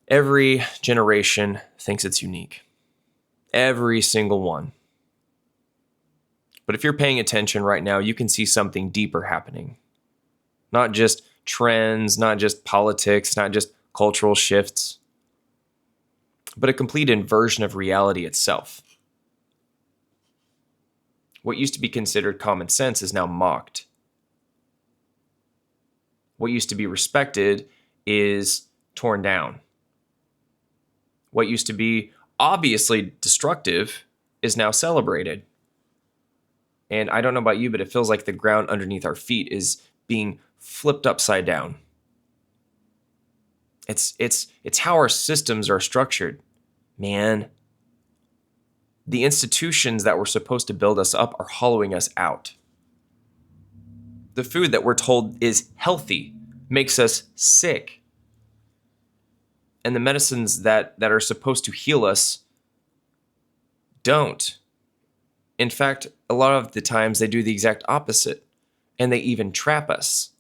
Every generation thinks it's unique. Every single one. But if you're paying attention right now, you can see something deeper happening. Not just trends, not just politics, not just cultural shifts, but a complete inversion of reality itself. What used to be considered common sense is now mocked. What used to be respected is torn down. What used to be obviously destructive is now celebrated. And I don't know about you, but it feels like the ground underneath our feet is being flipped upside down. It's how our systems are structured. Man, the institutions that were supposed to build us up are hollowing us out. The food that we're told is healthy makes us sick. And the medicines that are supposed to heal us don't. In fact, a lot of the times they do the exact opposite, and they even trap us.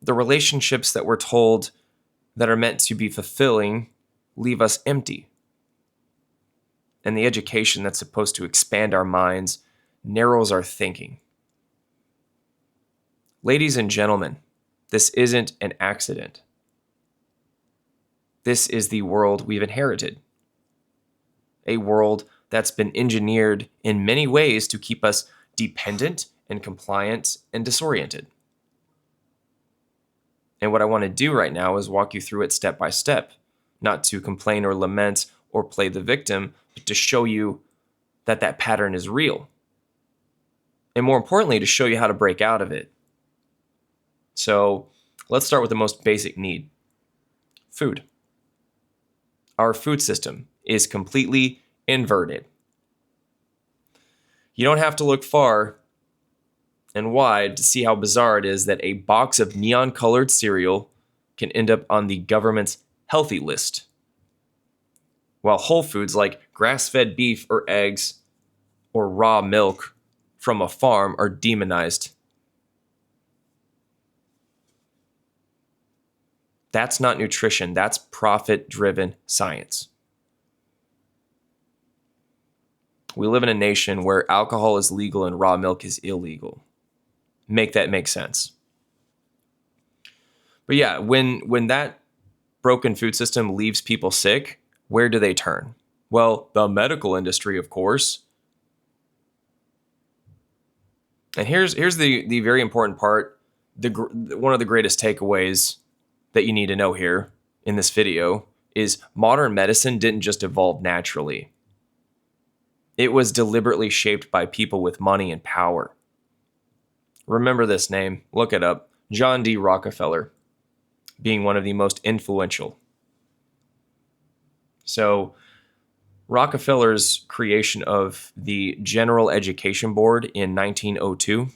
The relationships that we're told that are meant to be fulfilling leave us empty. And the education that's supposed to expand our minds narrows our thinking. Ladies and gentlemen, this isn't an accident. This is the world we've inherited. A world that's been engineered in many ways to keep us dependent and compliant and disoriented. And what I want to do right now is walk you through it step by step, not to complain or lament or play the victim, but to show you that that pattern is real. And more importantly, to show you how to break out of it. So let's start with the most basic need: food. Our food system is completely inverted. You don't have to look far and wide to see how bizarre it is that a box of neon-colored cereal can end up on the government's healthy list, while whole foods like grass-fed beef or eggs or raw milk from a farm are demonized. That's not nutrition. That's profit-driven science. We live in a nation where alcohol is legal and raw milk is illegal. Make that make sense. But yeah, when that broken food system leaves people sick, where do they turn? Well, the medical industry, of course. And here's the very important part, one of the greatest takeaways that you need to know here in this video is modern medicine didn't just evolve naturally. It was deliberately shaped by people with money and power. Remember this name, look it up, John D. Rockefeller, being one of the most influential. So Rockefeller's creation of the General Education Board in 1902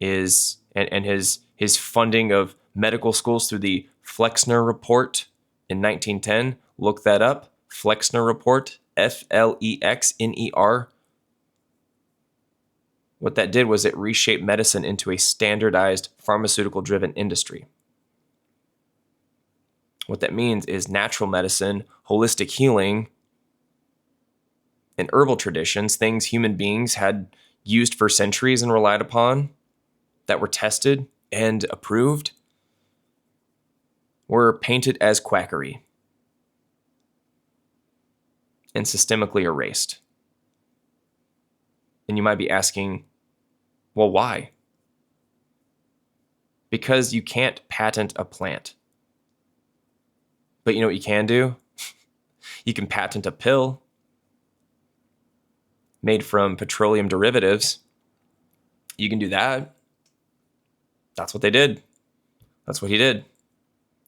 and his funding of medical schools through the Flexner Report in 1910. Look that up. Flexner Report, Flexner. What that did was it reshaped medicine into a standardized pharmaceutical-driven industry. What that means is natural medicine, holistic healing, and herbal traditions, things human beings had used for centuries and relied upon, that were tested and approved, were painted as quackery and systemically erased. And you might be asking, well, why? Because you can't patent a plant. But you know what you can do? You can patent a pill made from petroleum derivatives. You can do that. That's what they did. That's what he did.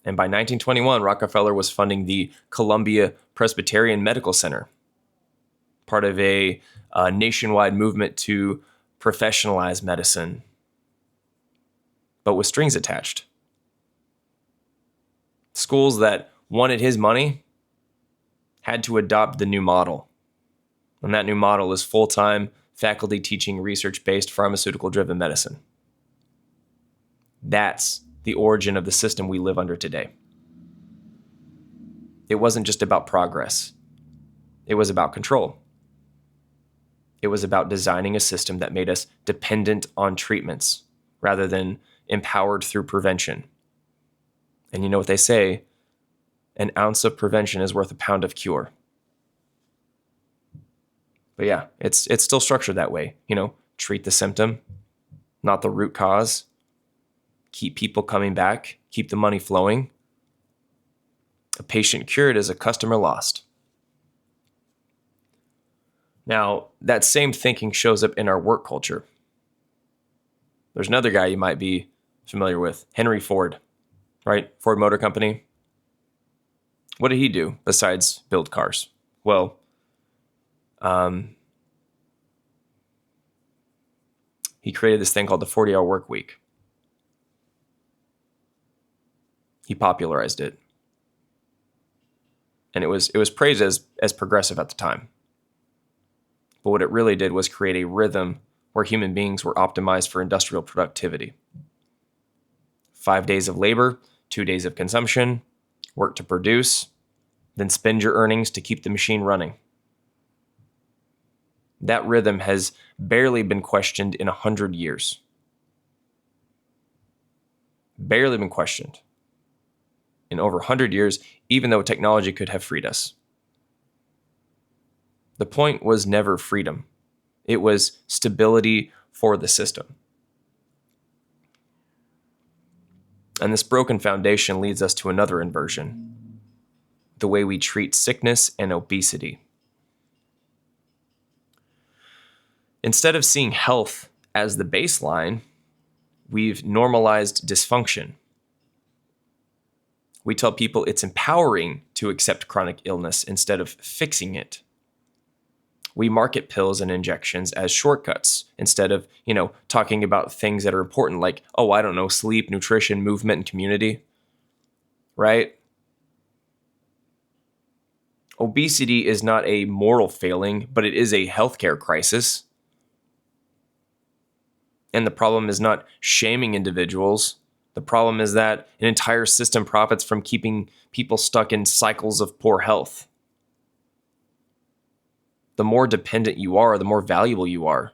And by 1921, Rockefeller was funding the Columbia Presbyterian Medical Center, part of a nationwide movement to professionalize medicine, but with strings attached. Schools that wanted his money had to adopt the new model. And that new model is full-time faculty teaching research-based pharmaceutical-driven medicine. That's the origin of the system we live under today. It wasn't just about progress. It was about control. It was about designing a system that made us dependent on treatments rather than empowered through prevention. And you know what they say? An ounce of prevention is worth a pound of cure. But yeah, it's still structured that way. Treat the symptom, not the root cause. Keep people coming back. Keep the money flowing. A patient cured is a customer lost. Now, that same thinking shows up in our work culture. There's another guy you might be familiar with, Henry Ford, right? Ford Motor Company. What did he do besides build cars? Well, he created this thing called the 40-hour work week. He popularized it. And it was praised as progressive at the time. But what it really did was create a rhythm where human beings were optimized for industrial productivity. 5 days of labor, 2 days of consumption, work to produce, then spend your earnings to keep the machine running. That rhythm has barely been questioned in 100 years. Barely been questioned. In over 100 years, even though technology could have freed us. The point was never freedom. It was stability for the system. And this broken foundation leads us to another inversion, the way we treat sickness and obesity. Instead of seeing health as the baseline, we've normalized dysfunction. We tell people it's empowering to accept chronic illness instead of fixing it. We market pills and injections as shortcuts instead of, talking about things that are important like, sleep, nutrition, movement, and community, right? Obesity is not a moral failing, but it is a healthcare crisis. And the problem is not shaming individuals. The problem is that an entire system profits from keeping people stuck in cycles of poor health. The more dependent you are, the more valuable you are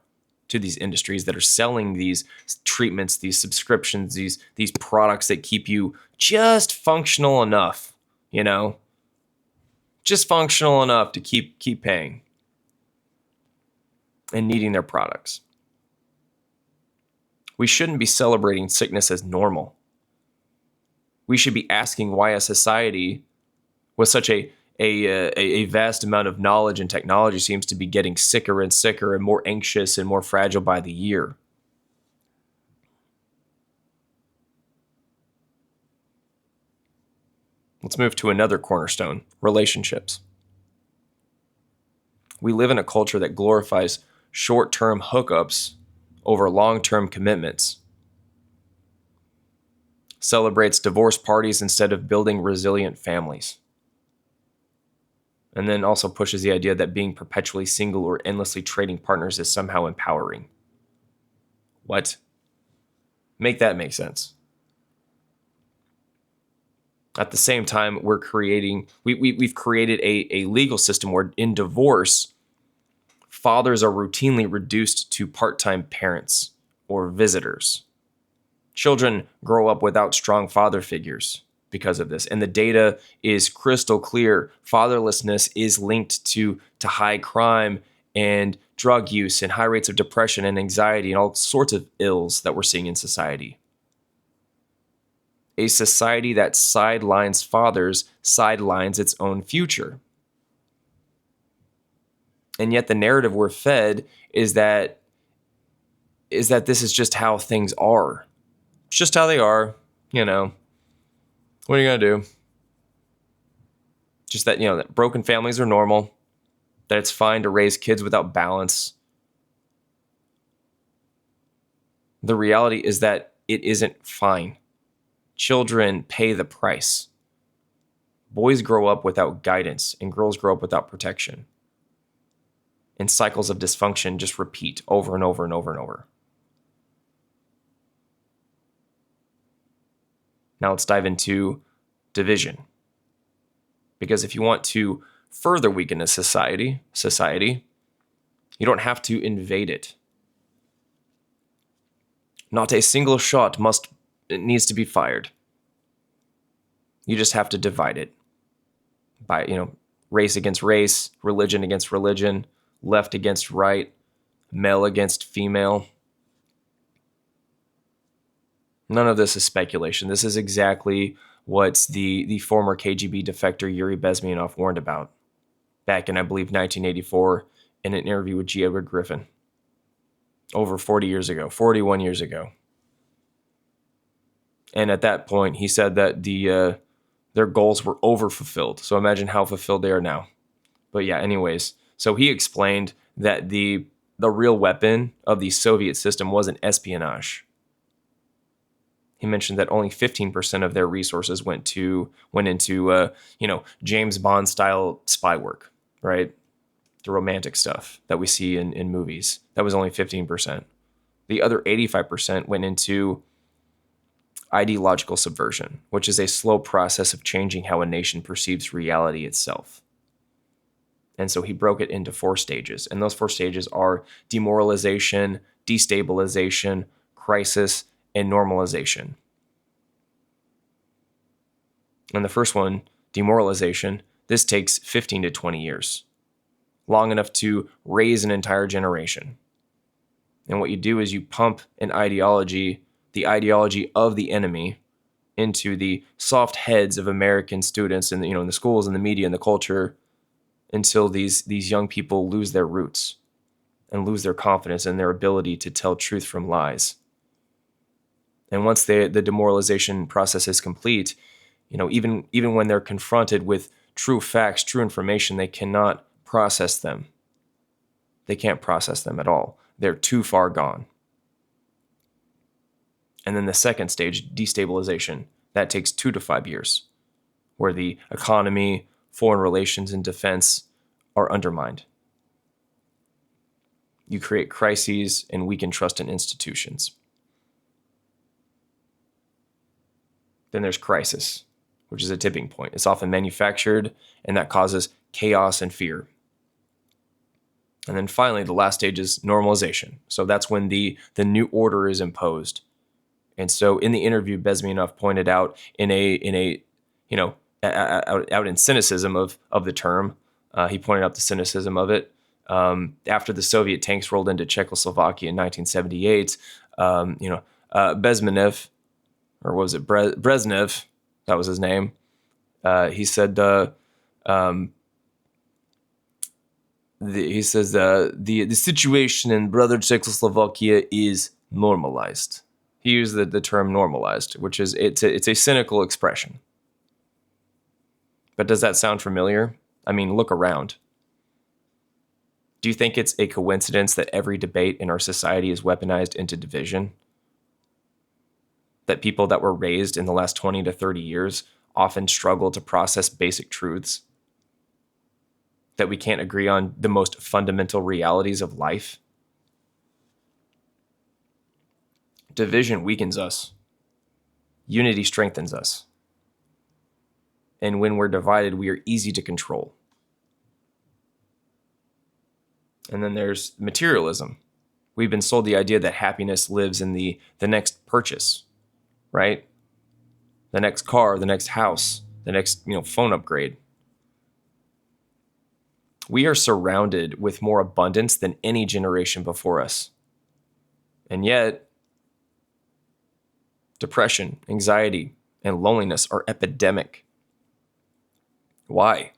to these industries that are selling these treatments, these subscriptions, these products that keep you just functional enough, just functional enough to keep paying and needing their products. We shouldn't be celebrating sickness as normal. We should be asking why a society with such a vast amount of knowledge and technology seems to be getting sicker and sicker and more anxious and more fragile by the year. Let's move to another cornerstone, relationships. We live in a culture that glorifies short-term hookups over long-term commitments, celebrates divorce parties instead of building resilient families, and then also pushes the idea that being perpetually single or endlessly trading partners is somehow empowering. What? Make that make sense. At the same time, we've created a legal system where in divorce, fathers are routinely reduced to part-time parents or visitors. Children grow up without strong father figures because of this. And the data is crystal clear. Fatherlessness is linked to high crime and drug use and high rates of depression and anxiety and all sorts of ills that we're seeing in society. A society that sidelines fathers sidelines its own future. And yet the narrative we're fed is that this is just how things are. It's just how they are, What are you going to do? Just that, that broken families are normal, that it's fine to raise kids without balance. The reality is that it isn't fine. Children pay the price. Boys grow up without guidance, and girls grow up without protection. And cycles of dysfunction just repeat over and over and over and over. Now let's dive into division. Because if you want to further weaken a society, you don't have to invade it. Not a single shot needs to be fired. You just have to divide it by, race against race, religion against religion, left against right, male against female. None of this is speculation. This is exactly what the former KGB defector Yuri Bezmenov warned about back in, I believe, 1984 in an interview with G. Edward Griffin. Over 41 years ago. And at that point, he said that their goals were overfulfilled. So imagine how fulfilled they are now. But yeah, anyways. So he explained that the real weapon of the Soviet system wasn't espionage. He mentioned that only 15% of their resources went into James Bond style spy work, right? The romantic stuff that we see in movies. That was only 15%. The other 85% went into ideological subversion, which is a slow process of changing how a nation perceives reality itself. And so he broke it into 4 stages. And those 4 stages are demoralization, destabilization, crisis, and normalization. And the first one, demoralization, this takes 15 to 20 years, long enough to raise an entire generation. And what you do is you pump an ideology, the ideology of the enemy, into the soft heads of American students in the schools and the media and the culture until these young people lose their roots and lose their confidence and their ability to tell truth from lies. And once the demoralization process is complete, even when they're confronted with true facts, true information, they cannot process them. They can't process them at all. They're too far gone. And then the second stage, destabilization, that takes 2 to 5 years, where the economy, foreign relations, and defense are undermined. You create crises and weaken trust in institutions. Then there's crisis, which is a tipping point. It's often manufactured, and that causes chaos and fear. And then finally, the last stage is normalization. So that's when the new order is imposed. And so in the interview, Bezmenov pointed out out in cynicism of the term, he pointed out the cynicism of it. After the Soviet tanks rolled into Czechoslovakia in 1978, Bezmenov, or was it Brezhnev? That was his name. He said the situation in brother Czechoslovakia is normalized. He used the term normalized, which is it's a cynical expression. But does that sound familiar? I mean, look around. Do you think it's a coincidence that every debate in our society is weaponized into division? That people that were raised in the last 20 to 30 years often struggle to process basic truths? That we can't agree on the most fundamental realities of life? Division weakens us. Unity strengthens us. And when we're divided, we are easy to control. And then there's materialism. We've been sold the idea that happiness lives in the next purchase, right? The next car, the next house, the next phone upgrade. We are surrounded with more abundance than any generation before us. And yet, depression, anxiety, and loneliness are epidemic. Why?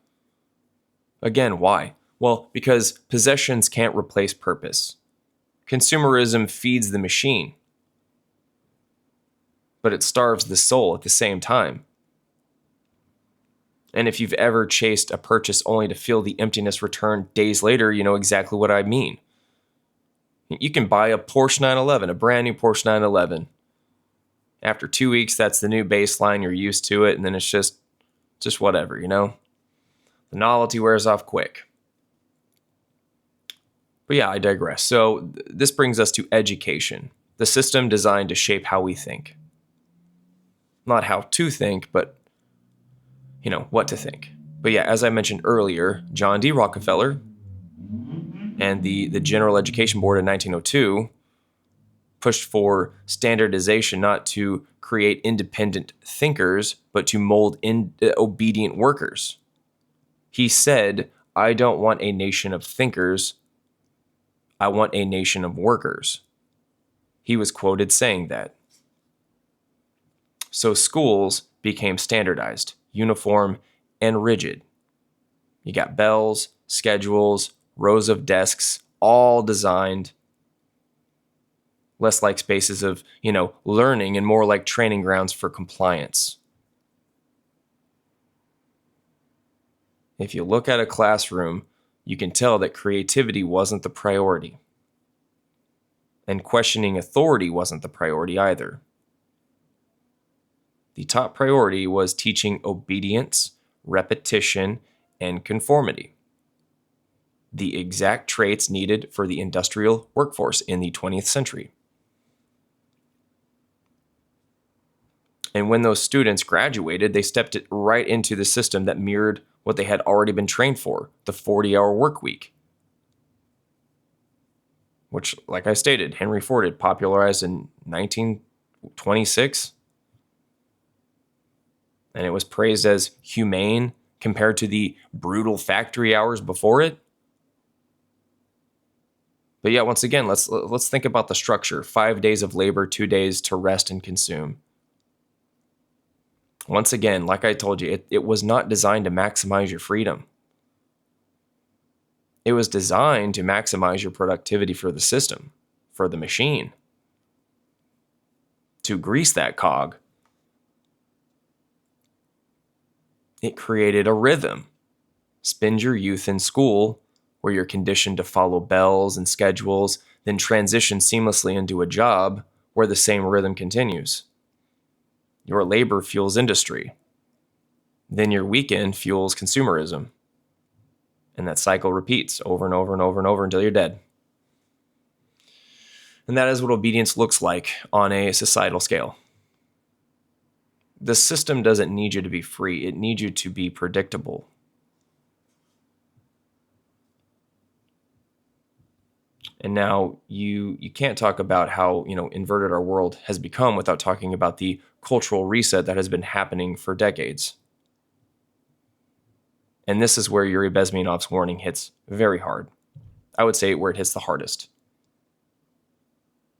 Again, why? Well, because possessions can't replace purpose. Consumerism feeds the machine, but it starves the soul at the same time. And if you've ever chased a purchase only to feel the emptiness return days later, you know exactly what I mean. You can buy a Porsche 911, a brand new Porsche 911. After 2 weeks, that's the new baseline. You're used to it, and then it's just whatever, The novelty wears off quick. But yeah, I digress. So this brings us to education, the system designed to shape how we think. Not how to think, but, what to think. But yeah, as I mentioned earlier, John D. Rockefeller and the General Education Board in 1902 pushed for standardization, not to create independent thinkers, but to mold obedient workers. He said, I don't want a nation of thinkers. I want a nation of workers. He was quoted saying that. So schools became standardized, uniform, and rigid. You got bells, schedules, rows of desks, all designed less like spaces of, learning and more like training grounds for compliance. If you look at a classroom, you can tell that creativity wasn't the priority. And questioning authority wasn't the priority either. The top priority was teaching obedience, repetition, and conformity. The exact traits needed for the industrial workforce in the 20th century. And when those students graduated, they stepped right into the system that mirrored what they had already been trained for, the 40-hour work week. Which, like I stated, Henry Ford had popularized in 1926. And it was praised as humane compared to the brutal factory hours before it. But yeah, once again, let's think about the structure. 5 days of labor, 2 days to rest and consume. Once again, like I told you, it was not designed to maximize your freedom. It was designed to maximize your productivity for the system, for the machine, to grease that cog. It created a rhythm. Spend your youth in school, where you're conditioned to follow bells and schedules, then transition seamlessly into a job where the same rhythm continues. Your labor fuels industry. Then your weekend fuels consumerism. And that cycle repeats over and over and over and over until you're dead. And that is what obedience looks like on a societal scale. The system doesn't need you to be free. It needs you to be predictable. And now you can't talk about how, inverted our world has become without talking about the cultural reset that has been happening for decades. And this is where Yuri Bezmenov's warning hits very hard. I would say where it hits the hardest.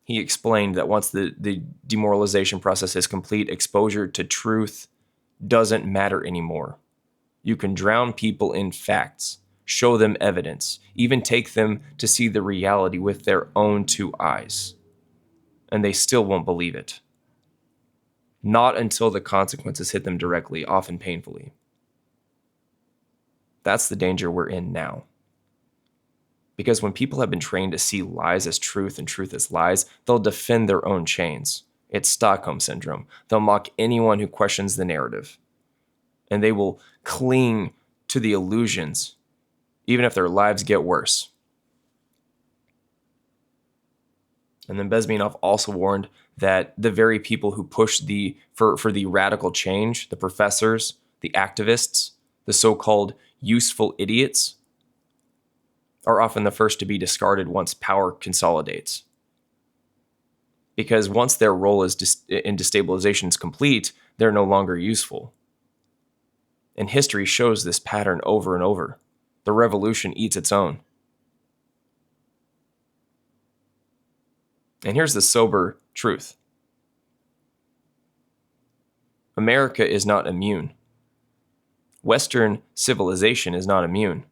He explained that once the demoralization process is complete, exposure to truth doesn't matter anymore. You can drown people in facts, show them evidence, even take them to see the reality with their own two eyes, and they still won't believe it. Not until the consequences hit them directly, often painfully. That's the danger we're in now. Because when people have been trained to see lies as truth and truth as lies, they'll defend their own chains. It's Stockholm Syndrome. They'll mock anyone who questions the narrative. And they will cling to the illusions, even if their lives get worse. And then Bezmenov also warned that the very people who push for the radical change, the professors, the activists, the so-called useful idiots, are often the first to be discarded once power consolidates. Because once their role in destabilization is complete, they're no longer useful. And history shows this pattern over and over. The revolution eats its own. And here's the sober truth. America is not immune. Western civilization is not immune.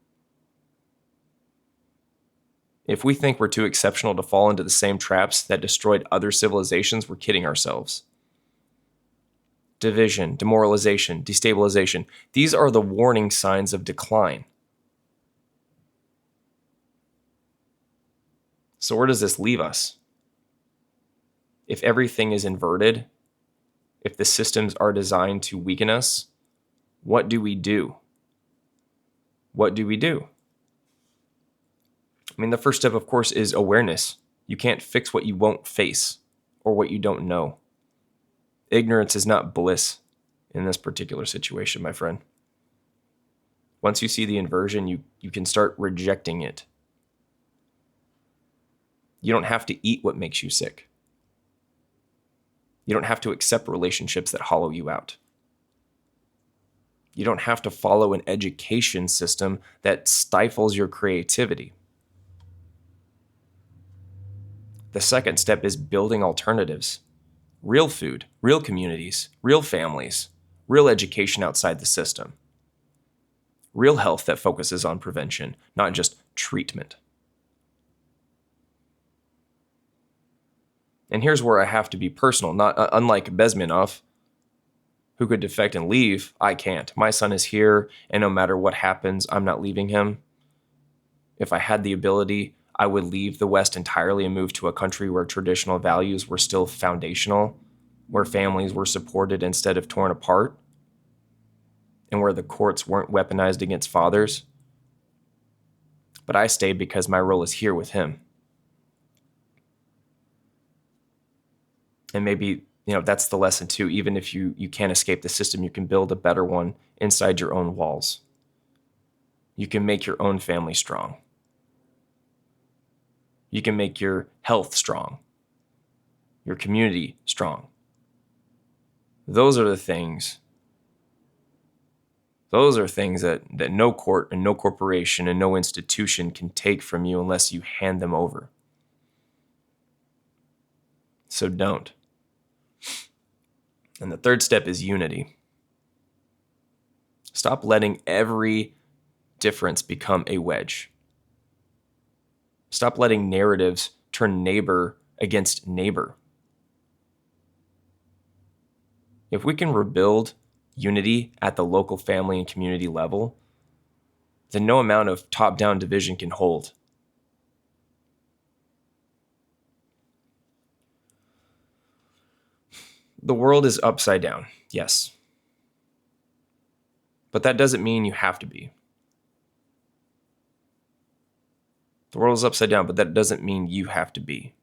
If we think we're too exceptional to fall into the same traps that destroyed other civilizations, we're kidding ourselves. Division, demoralization, destabilization, these are the warning signs of decline. So where does this leave us? If everything is inverted, if the systems are designed to weaken us, what do we do? What do we do? I mean, the first step, of course, is awareness. You can't fix what you won't face or what you don't know. Ignorance is not bliss in this particular situation, my friend. Once you see the inversion, you can start rejecting it. You don't have to eat what makes you sick. You don't have to accept relationships that hollow you out. You don't have to follow an education system that stifles your creativity. The second step is building alternatives. Real food, real communities, real families, real education outside the system. Real health that focuses on prevention, not just treatment. And here's where I have to be personal. Unlike Bezmenov, who could defect and leave, I can't. My son is here, and no matter what happens, I'm not leaving him. If I had the ability, I would leave the West entirely and move to a country where traditional values were still foundational, where families were supported instead of torn apart, and where the courts weren't weaponized against fathers. But I stayed because my role is here with him. And maybe, that's the lesson too. Even if you can't escape the system, you can build a better one inside your own walls. You can make your own family strong. You can make your health strong, your community strong. Those are things that no court and no corporation and no institution can take from you unless you hand them over. So don't. And the third step is unity. Stop letting every difference become a wedge. Stop letting narratives turn neighbor against neighbor. If we can rebuild unity at the local family and community level, then no amount of top-down division can hold. The world is upside down, yes. But that doesn't mean you have to be. The world is upside down, but that doesn't mean you have to be.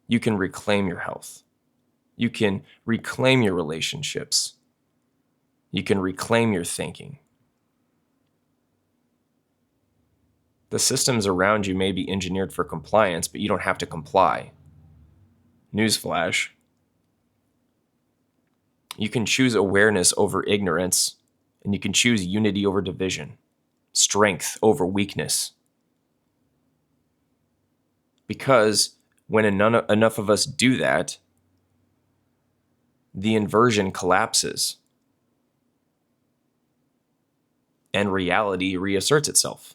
You can reclaim your health. You can reclaim your relationships. You can reclaim your thinking. The systems around you may be engineered for compliance, but you don't have to comply. Newsflash. You can choose awareness over ignorance, and you can choose unity over division, strength over weakness. Because when enough of us do that, the inversion collapses and reality reasserts itself.